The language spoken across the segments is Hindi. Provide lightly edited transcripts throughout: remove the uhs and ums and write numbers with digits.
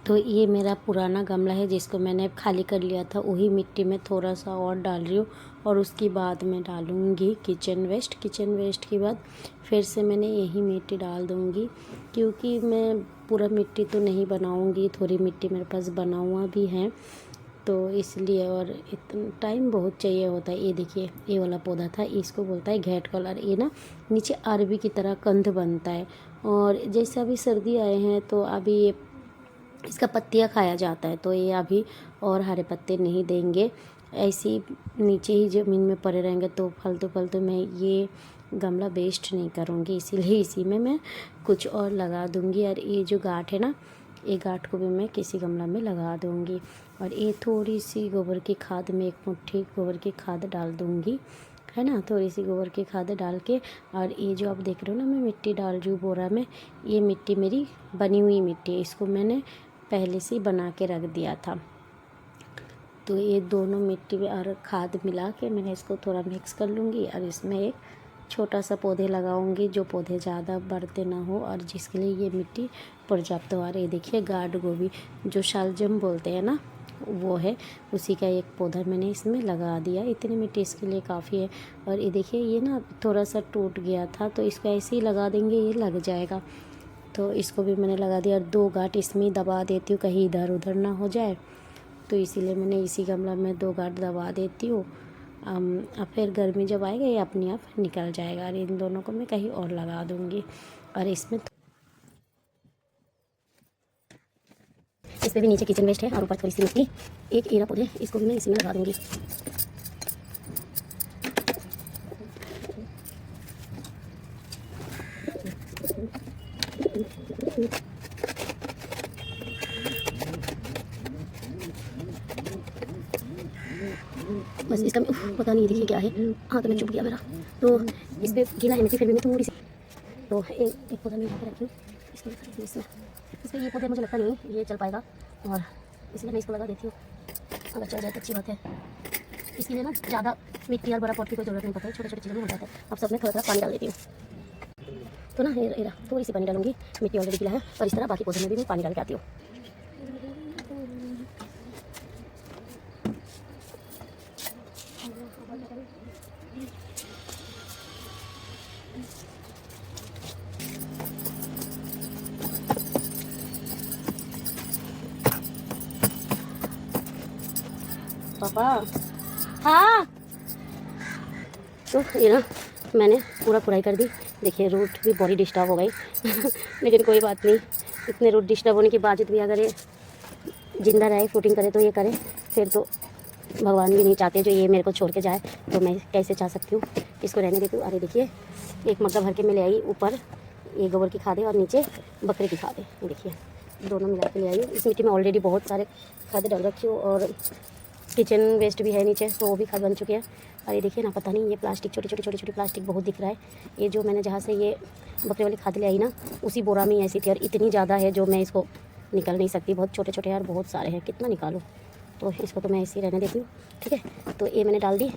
तो ये मेरा पुराना गमला है जिसको मैंने खाली कर लिया था, वही मिट्टी में थोड़ा सा और डाल रही हूँ। और उसके बाद मैं डालूँगी किचन वेस्ट के बाद फिर से मैंने यही मिट्टी डाल दूँगी, क्योंकि मैं पूरा मिट्टी तो नहीं बनाऊँगी, थोड़ी मिट्टी मेरे पास बना हुआ भी है तो इसलिए। और इतना टाइम बहुत चाहिए होता है। ये देखिए, ये वाला पौधा था, इसको बोलता है घेट कलर। ये ना नीचे अरबी की तरह कंद बनता है। और जैसे अभी सर्दी आए हैं तो अभी ये इसका पत्तियाँ खाया जाता है, तो ये अभी और हरे पत्ते नहीं देंगे, ऐसे ही नीचे ही ज़मीन में पड़े रहेंगे। तो फालतू मैं ये गमला वेस्ट नहीं करूँगी, इसीलिए इसी में मैं कुछ और लगा दूँगी। और ये जो गांठ है ना, ये गांठ को भी मैं किसी गमला में लगा दूँगी। और ये थोड़ी सी गोबर की खाद में, 1 मुट्ठी गोबर की खाद डाल दूँगी, है ना। थोड़ी सी गोबर की खाद डाल के, और ये जो आप देख रहे हो ना मैं मिट्टी डाल रही हूँ बोरा में, ये मिट्टी मेरी बनी हुई मिट्टी है, इसको मैंने पहले से ही बना के रख दिया था। तो ये दोनों मिट्टी और खाद मिला के मैंने इसको थोड़ा मिक्स कर लूँगी। और इसमें एक छोटा सा पौधे लगाऊंगी, जो पौधे ज़्यादा बढ़ते ना हो और जिसके लिए ये मिट्टी पर्याप्त हो। और ये देखिए गार्ड गोभी, जो शालजम बोलते हैं ना, वो है, उसी का एक पौधा मैंने इसमें लगा दिया। इतनी मिट्टी इसके लिए काफ़ी है। और ये देखिए, ये ना थोड़ा सा टूट गया था, तो इसको ऐसे ही लगा देंगे, ये लग जाएगा। तो इसको भी मैंने लगा दिया। और 2 गांठ इसमें ही दबा देती हूँ, कहीं इधर उधर ना हो जाए, तो इसीलिए मैंने इसी गमला में 2 गांठ दबा देती हूँ। अब फिर गर्मी जब आएगा ये अपने आप निकल जाएगा। और इन दोनों को मैं कहीं और लगा दूँगी। और इसमें इस पर भी नीचे किचन वेस्ट है और ऊपर थोड़ी सी मिट्टी, एक एरा पौधे, इसको भी मैं इसी में लगा दूँगी। बस इसका पता नहीं, देखिए क्या है, हाँ तो मैं चुप गया मेरा। तो इस पर गीला है मिट्टी, फिर भी मैं थोड़ी सी, तो एक पौधा मैं यहाँ पे रखी हूँ, इसको इसमें, इस पर ये पौधे मुझे लगता नहीं ये चल पाएगा, और इसलिए मैं इसको लगा देती हूँ। अगर चल जाए तो अच्छी बात है। इसके लिए ना ज़्यादा मिट्टी और बड़ा पॉट की कोई ज़रूरत नहीं पड़ता है, छोटे छोटे चीज़ों में हो जाता है। अब सब में थोड़ा थोड़ा पानी डाल देती हूँ। तो ना ये थोड़ी सी पानी डालूंगी, मिट्टी ऑलरेडी गीला है। और इस तरह बाकी पौधे में भी मैं पानी डाल के आती हूँ। पापा, हाँ, तो ये ना मैंने पूरा खुदाई कर दी। देखिए रूट भी बड़ी डिस्टर्ब हो गई लेकिन कोई बात नहीं, इतने रूट डिस्टर्ब होने के बावजूद भी अगर ये जिंदा रहे, फ्रूटिंग करे, तो ये करे, फिर तो भगवान भी नहीं चाहते जो ये मेरे को छोड़ के जाए, तो मैं कैसे चाह सकती हूँ। इसको रहने देती हूँ। अरे देखिए, एक मग्गा भर के मैं ले आई, ऊपर ये गोबर की खाद है और नीचे बकरे की खाद है। ये देखिए, दोनों मिला के ले आई। इस मिट्टी में ऑलरेडी बहुत सारे खाद डाल रखी हूँ, और किचन वेस्ट भी है नीचे, तो वो भी खाद बन चुकी है। और ये देखिए ना, पता नहीं ये प्लास्टिक, छोटी प्लास्टिक बहुत दिख रहा है। ये जो मैंने जहाँ से ये बकरे वाली खाद ले आई ना, उसी बोरा में ऐसी थी, और इतनी ज़्यादा है जो मैं इसको निकल नहीं सकती, बहुत छोटे यार, बहुत सारे हैं, कितना निकालूँ। तो इसको तो मैं ऐसे ही रहने देती हूँ, ठीक है। तो ये मैंने डाल दी।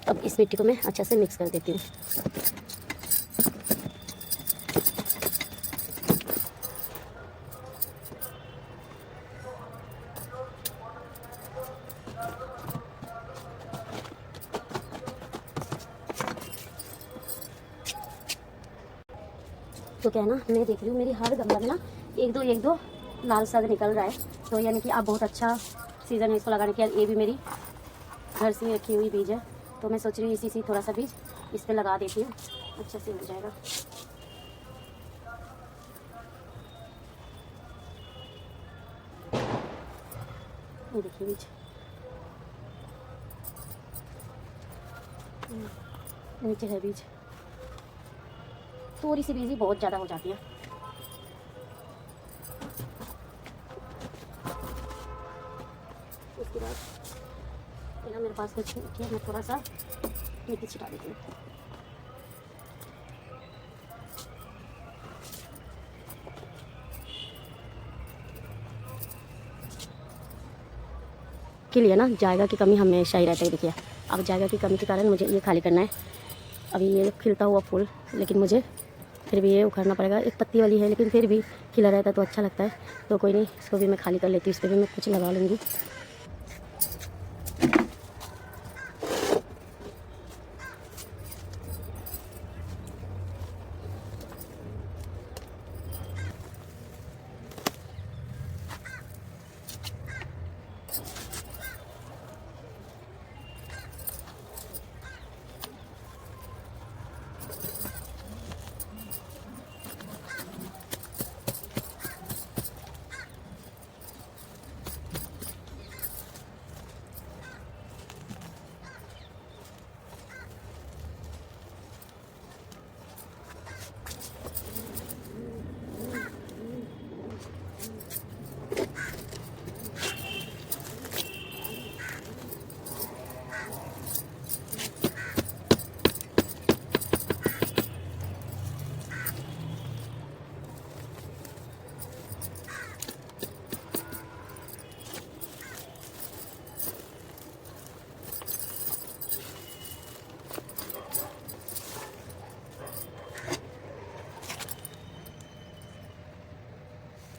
अब इस मिट्टी को मैं अच्छा से मिक्स कर देती हूँ। तो क्या है ना, मैं देख रही हूँ मेरी हर गमला में ना एक दो लाल साग निकल रहा है, तो यानी कि अब बहुत अच्छा सीज़न है इसको लगाने के। ये भी मेरी घर से रखी हुई बीज है, तो मैं सोच रही हूँ इसी से थोड़ा सा बीज इस पर लगा देती हूँ, अच्छा से हो जाएगा। ये देखिए बीज, नीचे है बीज, थोड़ी सी बीज ही बहुत ज़्यादा हो जाती है। उसके बाद ना मेरे पास कुछ है, मैं थोड़ा सा मिट्टी छिटा देती हूँ। के लिए ना जायगा की कमी हमेशा ही रहती है। देखिए, अब जायगा की कमी के कारण मुझे ये खाली करना है। अभी ये खिलता हुआ फूल, लेकिन मुझे फिर भी ये उखाड़ना पड़ेगा। एक पत्ती वाली है लेकिन फिर भी खिला रहता है तो अच्छा लगता है। तो कोई नहीं, इसको भी मैं खाली कर लेती हूँ, इस पर भी मैं कुछ लगा लूँगी।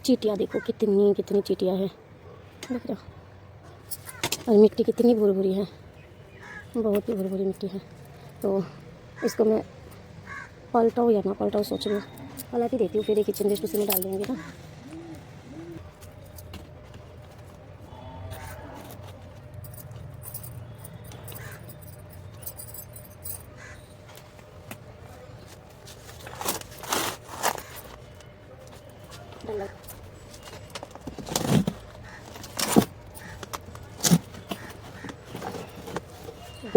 चींटियाँ देखो कितनी कितनी चींटियाँ हैं, देख रहे हो। और मिट्टी कितनी भुरभुरी है, बहुत ही भुरभुरी मिट्टी है। तो इसको मैं पलटाऊँ या ना पलटाऊँ सोच रही हूँ। पलट ही देती हूँ, फिर एक किचन वेस्ट उसी में डाल दूँगी ना।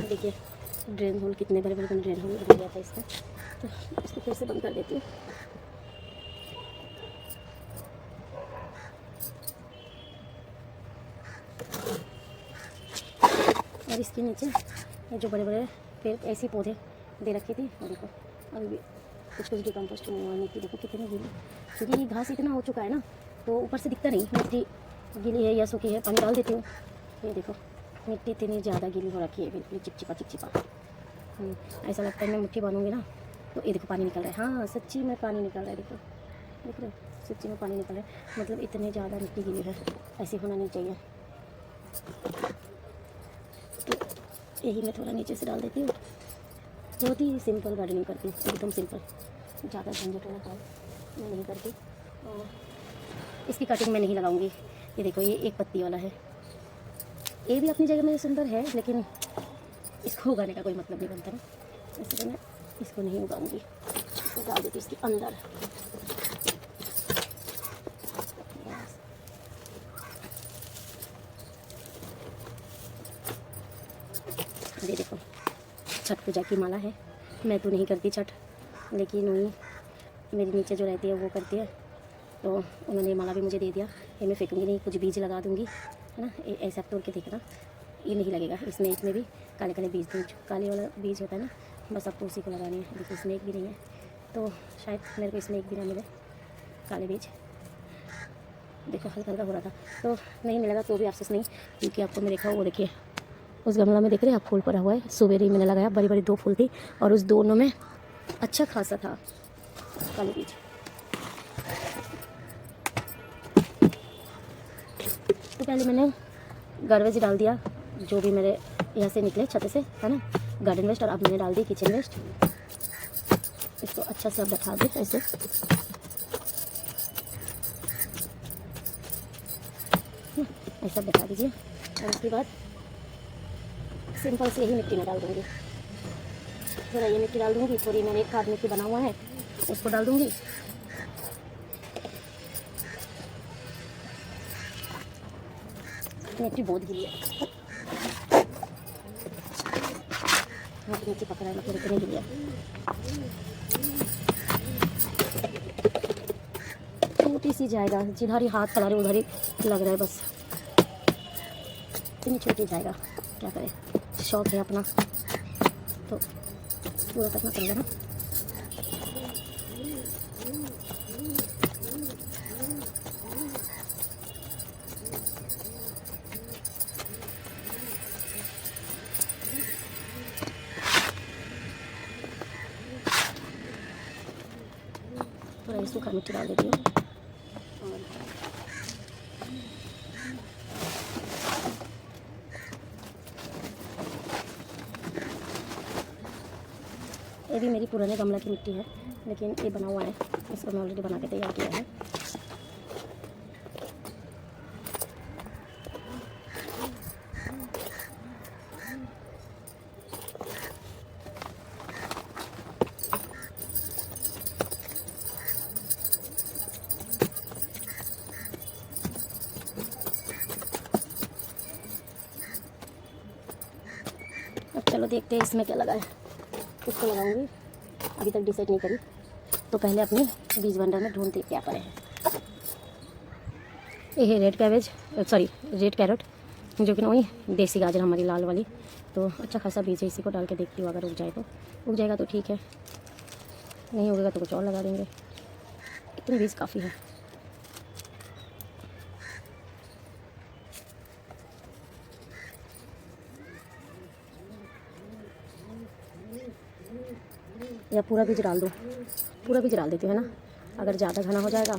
देखिए ड्रेन होल कितने बड़े बड़े ड्रेन होल बन गया था इसका। तो इसको फिर से बंद कर देती हूँ। और इसके नीचे ये जो बड़े बड़े पेड़ ऐसे पौधे दे रखे थे, और देखो अभी भी कुछ डिकम्पोस्ट नहीं हुआ। मिट्टी देखो कितनी गीली, क्योंकि ये घास इतना हो चुका है ना, तो ऊपर से दिखता नहीं मिट्टी गीली है या सूखी है। पानी डाल देती हूँ। ये देखो मिट्टी इतनी ज़्यादा गीली हो रखी है, बिल्कुल चिपचिपा चिपचिपा। ऐसा लगता है मैं मिट्टी बांधूंगी ना तो ये देखो पानी निकल रहा है। हाँ सच्ची में पानी निकल रहा है, देखो देख रहे हो, सच्ची में पानी निकल रहा है। मतलब इतने ज़्यादा मिट्टी गीली है, ऐसी होना नहीं चाहिए। तो यही मैं थोड़ा नीचे से डाल देती हूँ। बहुत ही सिंपल गार्डनिंग करती हूँ, एकदम सिंपल, ज़्यादा झंझट वाला काम मैं नहीं करती। और इसकी कटिंग मैं नहीं लगाऊंगी। ये देखो ये एक पत्ती वाला है, ये भी अपनी जगह में सुंदर है, लेकिन इसको उगाने का कोई मतलब नहीं बनता ना, इसलिए मैं इसको नहीं उगाऊंगी। इसको डाल देती इसके अंदर। ये देखो छठ पूजा की माला है। मैं तो नहीं करती छठ, लेकिन वही मेरी नीचे जो रहती है वो करती है, तो उन्होंने ये माला भी मुझे दे दिया। ये मैं फेंकूंगी नहीं, कुछ बीज लगा दूंगी, है ना। ऐसा तोड़ के देखना, ये नहीं लगेगा। इसमें भी काले काले बीज, काले वाला बीज होता है ना, बस आपको उसी को लगानी है। देखो इसमें एक भी नहीं है, तो शायद मेरे को इसमें एक भी ना मिले काले बीज। देखो हल्का हल्का हो रहा था, तो नहीं मिलेगा तो भी अफसोस नहीं, क्योंकि आपको मैं देखा वो देखिए उस गमला में देख रहे हैं आप, फूल पड़ा हुआ है। सुबह ही मैंने लगाया, बड़ी बड़ी 2 फूल थी, और उस दोनों में अच्छा खासा था काले बीज। तो पहले मैंने गार्बेज डाल दिया, जो भी मेरे यहाँ से निकले छत से, है ना, गार्डन वेस्ट। और अब मैंने डाल दी किचन वेस्ट। इसको अच्छा से अब बैठा दे ऐसे। ऐसा बैठा दीजिए, और उसके बाद सिंपल से यही मिट्टी में डाल दूँगी। थोड़ा ये मिट्टी डाल दूँगी, थोड़ी मैंने एक खाद मिट्टी बना हुआ है उसको डाल दूँगी। मिट्टी बहुत गीली है, नीचे पकड़ा है, मतलब इतनी गीली है। छोटी सी जाएगा, जिधर ही हाथ चला रहे उधर ही लग रहा है, बस इतनी छोटी जाएगा, क्या करें, शौक है अपना तो पूरा करना पड़ेगा ना। सूखा मिट्टी डाल देती हूँ। ये भी मेरी पुराने गमला की मिट्टी है, लेकिन ये बना हुआ है, इसको मैं ऑलरेडी बना के तैयार किया है। अब चलो देखते हैं इसमें क्या लगा है। इसको लगाऊंगी, अभी तक डिसाइड नहीं करी, तो पहले अपने बीज भंडार में ढूंढते क्या पड़े हैं। ये है red cabbage, sorry red carrot, जो कि वही देसी गाजर हमारी लाल वाली। तो अच्छा खासा बीज है, इसी को डाल के देखती हूँ, अगर उग जाए तो उग जाएगा तो ठीक है, नहीं उगेगा तो कुछ और लगा देंगे। इतने बीज काफ़ी है। या पूरा बीज डाल दो, पूरा बीज डाल देती है ना, अगर ज़्यादा घना हो जाएगा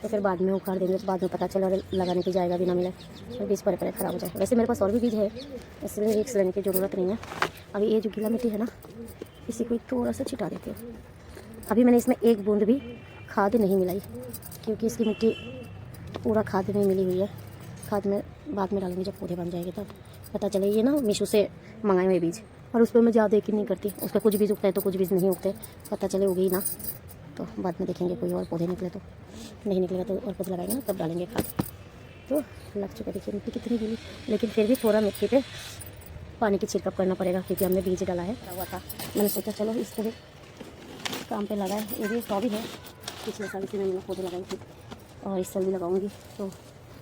तो फिर बाद में उखाड़ देंगे, बाद में पता चला लगाने की जाएगा भी ना मिले, तो बीज पर ख़राब हो जाए। वैसे मेरे पास और भी बीज है, इसलिए रिस्क लेने की ज़रूरत नहीं है। अभी ये जो गीला मिट्टी है ना, इसी को थोड़ा सा छिटा देती हूँ। अभी मैंने इसमें एक बूंद भी खाद नहीं मिलाई, क्योंकि इसकी मिट्टी पूरा खाद में मिली हुई है। खाद में बाद में डालूंगी जब पौधे बन जाएंगे, तब पता चले। ये ना मीशो से मंगाए हुए बीज, और उस पर मैं ज़्यादा यकीन नहीं करती। उस पर कुछ बीज उगते हैं तो कुछ बीज नहीं उगते, पता चले उगे ही ना, तो बाद में देखेंगे कोई और पौधे निकले तो। नहीं निकलेगा तो और पौधे लगाएंगे ना, तब डालेंगे खाद। तो लग चुका, देखिए मिट्टी कितनी गीली, लेकिन फिर भी थोड़ा मिट्टी पे पानी की छिड़काव करना पड़ेगा, क्योंकि हमने बीज डाला है हुआ था। मैंने सोचा चलो इस तरह काम पे लगाए। ये भी 100 भी है, पिछले साल इसी में मैंने पौधे लगाई थी, और इस साल भी लगाऊंगी, तो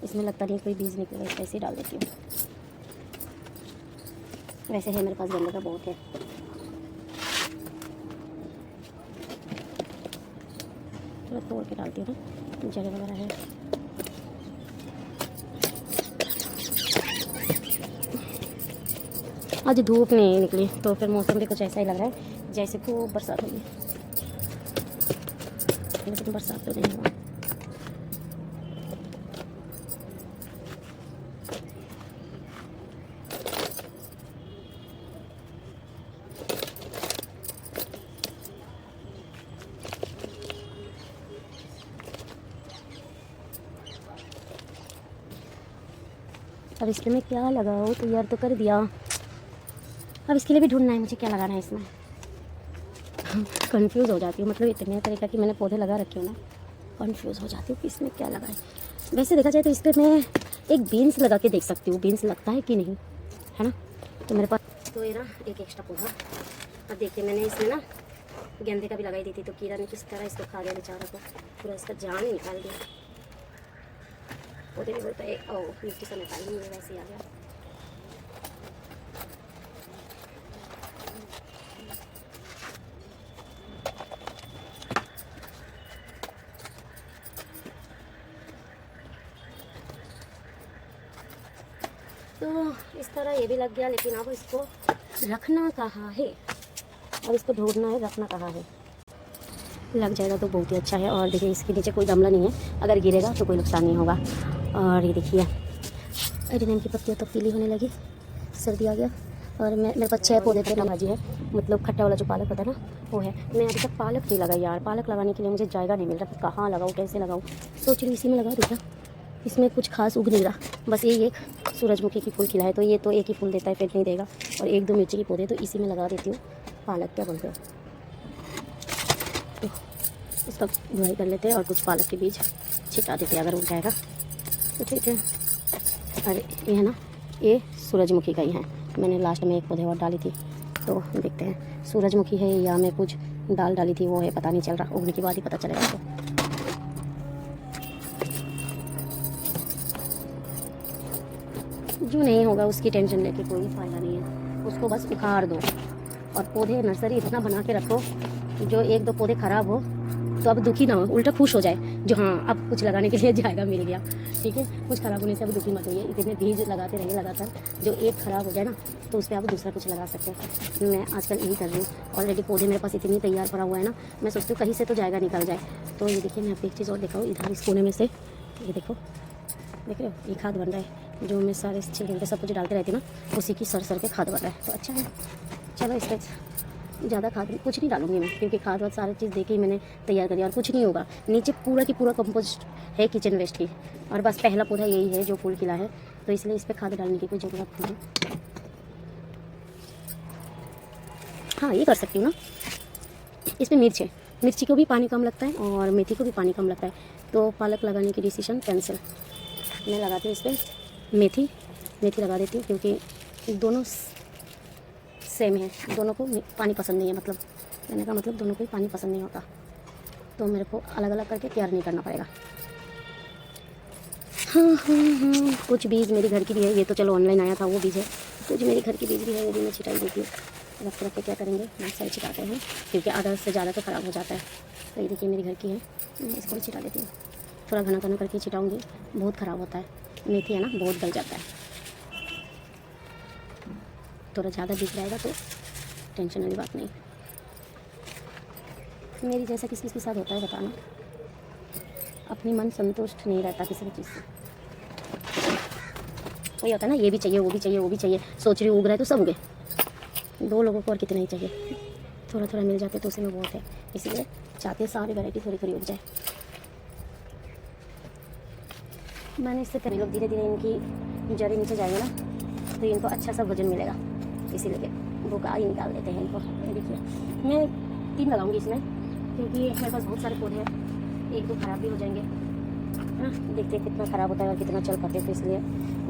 इसमें लगता नहीं कोई बीज निकलेगा, इस ऐसे ही डाल देती हूँ। वैसे है मेरे पास गंदे का बहुत है। थोड़ा तोड़ के डालती हूँ ना, जगह वगैरह है। आज धूप नहीं निकली, तो फिर मौसम भी कुछ ऐसा ही लग रहा है जैसे खूब बरसात होगी, लेकिन बरसात तो नहीं हुआ। अब इसके में क्या लगाओ, तैयार तो कर दिया, अब इसके लिए भी ढूंढना है मुझे क्या लगाना है इसमें। कंफ्यूज हो जाती हूँ, मतलब इतने तरीक़ा की मैंने पौधे लगा रखे हो ना, कंफ्यूज हो जाती हूँ कि इसमें क्या लगाए। वैसे देखा जाए तो इस पर मैं एक बीन्स लगा के देख सकती हूँ, बीन्स लगता है कि नहीं, है ना। तो मेरे पास तो ये ना एक एक्स्ट्रा पौधा। अब देखिए मैंने इसमें ना गेंदे का भी लगाई दी थी, तो कीड़ा ने किस तरह इसको खा गया बेचारा को, पूरा इसका जान ही निकाल दिया। पौधे भी बोलता है ओ मिट्टी से निकाल दी, वैसे ही आ गया। तो इस तरह ये भी लग गया, लेकिन अब इसको रखना कहाँ है, अब इसको ढूंढना है, रखना कहाँ है। लग जाएगा तो बहुत ही अच्छा है। और देखिए इसके नीचे कोई गमला नहीं है, अगर गिरेगा तो कोई नुकसान नहीं होगा। और ये देखिए एडिनियम की पत्तियाँ तो पीली होने लगी, सर्दी आ गया। और मेरे पास 6 पौधे थे, भाजी है, मतलब खट्टा वाला जो पालक होता है ना, वो है। मैं अभी तक पालक नहीं लगाई यार, पालक लगाने के लिए मुझे जायगा नहीं मिल रहा, कहाँ लगाऊँ, कैसे लगाऊँ। सोच रही इसी में लगा दूँ क्या, इसमें कुछ खास उग नहीं रहा। बस ये एक सूरजमुखी की फूल खिला है, तो ये तो एक ही फूल देता है, फिर नहीं देगा। और 1-2 मिर्ची के पौधे तो इसी में लगा देती हूँ। पालक क्या बोलते हो, तो इसका बुआई कर लेते हैं और कुछ पालक के बीज छिटा देते हैं, अगर उग जाएगा तो ठीक है। अरे ये है ना, ये सूरजमुखी का ही है, मैंने लास्ट में एक पौधे और डाली थी, तो देखते हैं सूरजमुखी है या मैं कुछ दाल डाली थी, वो है पता नहीं चल रहा, उगने के बाद ही पता चलेगा। तो जो नहीं होगा उसकी टेंशन लेके कोई फ़ायदा नहीं है, उसको बस उखाड़ दो। और पौधे नर्सरी इतना बना के रखो जो 1-2 पौधे ख़राब हो तो अब दुखी ना हो, उल्टा खुश हो जाए, जो हाँ अब कुछ लगाने के लिए जाएगा मिल गया। ठीक है। कुछ ख़राब होने से अब दुखी मत होइए, इतने बीज लगाते रहिए लगातार, जो एक ख़राब हो जाए ना तो उस पर आप दूसरा कुछ लगा सकते हैं। मैं आजकल यही कर रही हूँ। ऑलरेडी पौधे मेरे पास इतनी तैयार पड़ा हुआ है ना, मैं सोचती हूँ कहीं से तो जाएगा निकल जाए। तो ये देखिए, मैं आपको एक चीज़ और दिखाऊँ, इधर इस कोने में से ये देखो, देख रहे हो, ये खाद बन रहा है, जो मैं सारे छिलके पे सब कुछ डालते रहती हूँ ना, उसी की सर के खाद बन रहा है। तो अच्छा है, चलो इस पर ज़्यादा खाद कुछ नहीं डालूंगी मैं, क्योंकि खाद वाद सारी चीज़ देके ही मैंने तैयार करी और कुछ नहीं होगा। नीचे पूरा की पूरा कंपोस्ट है किचन वेस्ट की, और बस पहला पौधा यही है जो फूल खिला है, तो इसलिए इस पर खाद डालने की कोई ज़रूरत नहीं। हाँ, ये कर सकती हूँ ना। इसमें मिर्च है, मिर्ची को भी पानी कम लगता है और मेथी को भी पानी कम लगता है, तो पालक लगाने की डिसीजन कैंसिल। मैं लगाती हूँ इस पर मेथी लगा देती हूँ, क्योंकि दोनों सेम है, दोनों को पानी पसंद नहीं है, मतलब मैंने कहा मतलब दोनों को ही पानी पसंद नहीं होता, तो मेरे को अलग अलग करके तैयार नहीं करना पड़ेगा। हाँ, कुछ बीज मेरी घर की भी है, ये तो चलो ऑनलाइन आया था वो बीज है, कुछ मेरी घर की बीज भी है, वो भी मैं छिटाई देती हूँ। रख रख के क्या करेंगे, बहुत सारे छिटाते हैं, क्योंकि आधा से ज़्यादा तो ख़राब हो जाता है। तो ये देखिए मेरी घर की है, मैं इसको भी छिटा देती हूँ, थोड़ा घना घना करके छिटाऊँगी, बहुत ख़राब होता है। मेथी है ना, बहुत गल जाता है, थोड़ा ज़्यादा दिख जाएगा तो टेंशन वाली बात नहीं। मेरी जैसा किस किस के साथ होता है बताना, अपनी मन संतुष्ट नहीं रहता किसी भी चीज़ से। वही होता है ना, ये भी चाहिए वो भी चाहिए वो भी चाहिए, सोच रही हूँ उग रहा है तो सब उगे, दो लोगों को और कितना ही चाहिए, थोड़ा थोड़ा मिल जाते तो उसी में बहुत है, इसीलिए चाहते हैं सारी वैरायटी थोड़ी थोड़ी उग जाए। मैंने इससे पहले लोग धीरे धीरे इनकी जड़ें नीचे जाएंगे ना, तो इनको अच्छा सा भोजन मिलेगा, इसीलिए बुका ही निकाल देते हैं इनको। देखिए मैं 3 लगाऊंगी इसमें, क्योंकि मेरे पास बहुत सारे पौधे हैं, 1-2 ख़राब भी हो जाएंगे ना, देखते हैं कितना ख़राब होता है और कितना चल पाते हैं, तो इसलिए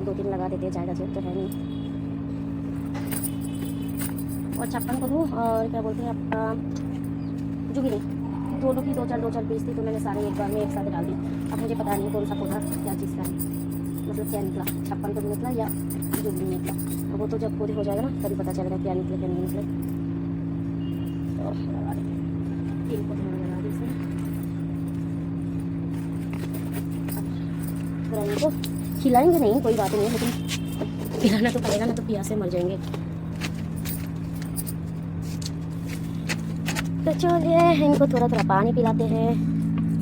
2-3 लगा देते हैं, ज़्यादा जरूरत तो है नहीं। और छप्पन को दूँ और क्या बोलते हैं आपका जुगीनी, दोनों की 2-4 पीस थी, तो मैंने सारे एक बार में एक साथ डाल दी। अब मुझे पता नहीं कौन सा पौधा क्या चीज़ का है, मतलब क्या निकला, छप्पन को निकला या जुगनी निकला, वो तो जब पूरी हो जाएगा ना तभी पता चलेगा क्या निकले क्या नहीं निकले। तो लगा देते 3 पौधे लगा दी इसमें, थोड़ा इनको खिलाएंगे नहीं कोई बात नहीं है, लेकिन खिलाना तो पड़ेगा ना, तो प्यास से मर जाएंगे। तो चलिए इनको थोड़ा थोड़ा पानी पिलाते हैं।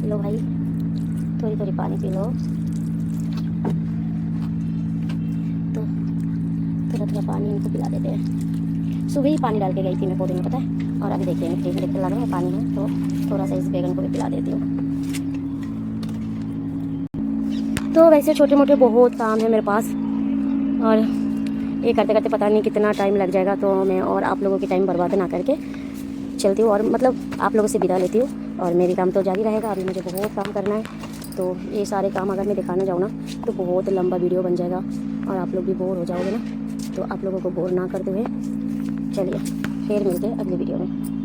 लो भाई, थोड़ी थोड़ी पानी पी लो, तो थोड़ा थोड़ा पानी इनको पिला देते हैं। सुबह ही पानी डाल के गई थी मैं पौधे में, पता है, और अभी देखिए फ्रिज में देखने लगा है पानी है, तो थोड़ा सा इस बैगन को भी पिला देती हूँ। तो वैसे छोटे मोटे बहुत काम है मेरे पास, और ये करते करते पता नहीं कितना टाइम लग जाएगा, तो मैं और आप लोगों की टाइम बर्बाद ना करके चलती हूँ, और मतलब आप लोगों से विदा लेती हूँ, और मेरी काम तो जारी रहेगा। अभी मुझे बहुत काम करना है, तो ये सारे काम अगर मैं दिखाने जाऊँ ना तो बहुत लंबा वीडियो बन जाएगा, और आप लोग भी बोर हो जाओगे ना, तो आप लोगों को बोर ना करते हुए चलिए फिर मिलते हैं अगली वीडियो में।